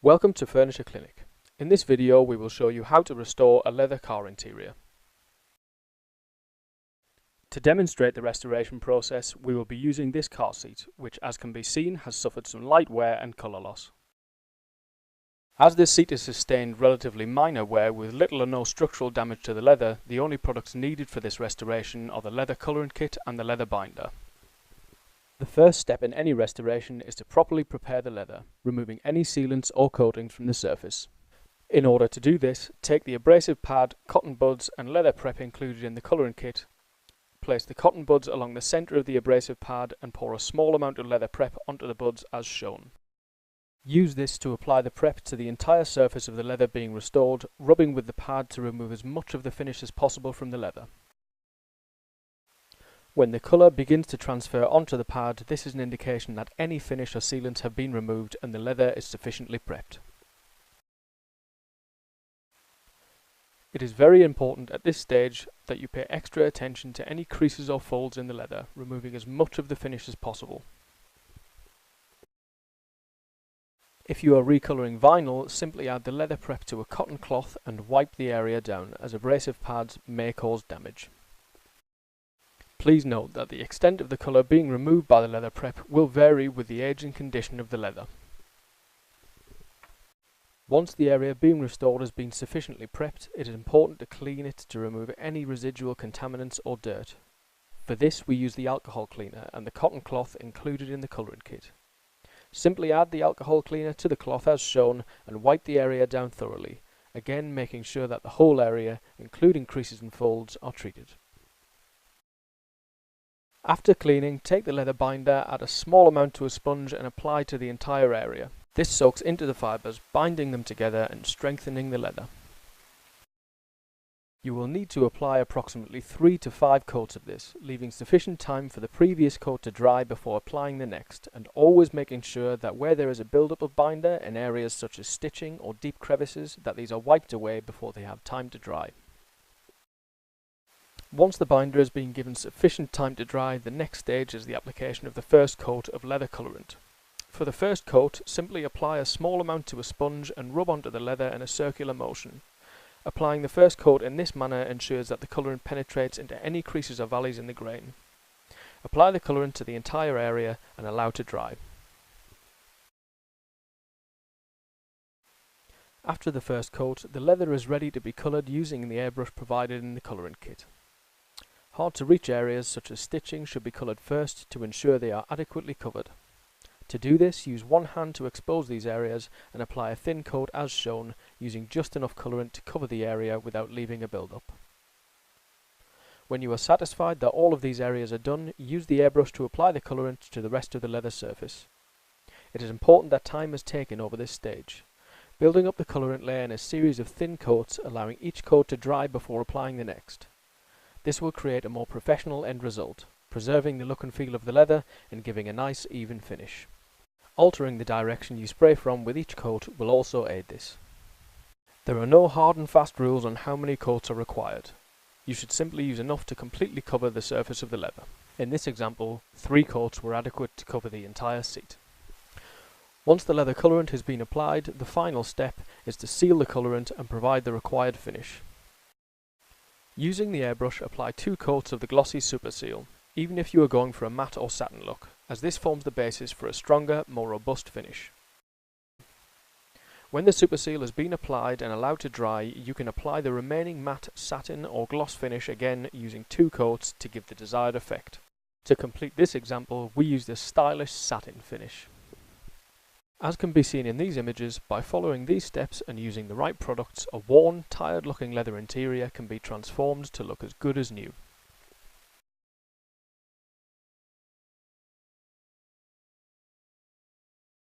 Welcome to Furniture Clinic. In this video we will show you how to restore a leather car interior. To demonstrate the restoration process, we will be using this car seat, which as can be seen has suffered some light wear and colour loss. As this seat has sustained relatively minor wear with little or no structural damage to the leather, the only products needed for this restoration are the leather colouring kit and the leather binder. The first step in any restoration is to properly prepare the leather, removing any sealants or coatings from the surface. In order to do this, take the abrasive pad, cotton buds and leather prep included in the colouring kit. Place the cotton buds along the centre of the abrasive pad and pour a small amount of leather prep onto the buds as shown. Use this to apply the prep to the entire surface of the leather being restored, rubbing with the pad to remove as much of the finish as possible from the leather. When the colour begins to transfer onto the pad, this is an indication that any finish or sealants have been removed and the leather is sufficiently prepped. It is very important at this stage that you pay extra attention to any creases or folds in the leather, removing as much of the finish as possible. If you are recolouring vinyl, simply add the leather prep to a cotton cloth and wipe the area down, as abrasive pads may cause damage. Please note that the extent of the colour being removed by the leather prep will vary with the age and condition of the leather. Once the area being restored has been sufficiently prepped, it is important to clean it to remove any residual contaminants or dirt. For this we use the alcohol cleaner and the cotton cloth included in the colouring kit. Simply add the alcohol cleaner to the cloth as shown and wipe the area down thoroughly, again making sure that the whole area, including creases and folds, are treated. After cleaning, take the leather binder, add a small amount to a sponge and apply to the entire area. This soaks into the fibres, binding them together and strengthening the leather. You will need to apply approximately 3 to 5 coats of this, leaving sufficient time for the previous coat to dry before applying the next, and always making sure that where there is a build-up of binder in areas such as stitching or deep crevices, that these are wiped away before they have time to dry. Once the binder has been given sufficient time to dry, the next stage is the application of the first coat of leather colorant. For the first coat, simply apply a small amount to a sponge and rub onto the leather in a circular motion. Applying the first coat in this manner ensures that the colorant penetrates into any creases or valleys in the grain. Apply the colorant to the entire area and allow to dry. After the first coat, the leather is ready to be coloured using the airbrush provided in the colorant kit. Hard to reach areas such as stitching should be coloured first to ensure they are adequately covered. To do this, use one hand to expose these areas and apply a thin coat as shown, using just enough colourant to cover the area without leaving a build-up. When you are satisfied that all of these areas are done, use the airbrush to apply the colourant to the rest of the leather surface. It is important that time is taken over this stage, building up the colourant layer in a series of thin coats, allowing each coat to dry before applying the next. This will create a more professional end result, preserving the look and feel of the leather and giving a nice even finish. Altering the direction you spray from with each coat will also aid this. There are no hard and fast rules on how many coats are required. You should simply use enough to completely cover the surface of the leather. In this example, 3 coats were adequate to cover the entire seat. Once the leather colourant has been applied, the final step is to seal the colourant and provide the required finish. Using the airbrush, apply 2 coats of the glossy super seal, even if you are going for a matte or satin look, as this forms the basis for a stronger, more robust finish. When the super seal has been applied and allowed to dry, you can apply the remaining matte, satin or gloss finish again using 2 coats to give the desired effect. To complete this example, we use this stylish satin finish. As can be seen in these images, by following these steps and using the right products, a worn, tired looking leather interior can be transformed to look as good as new.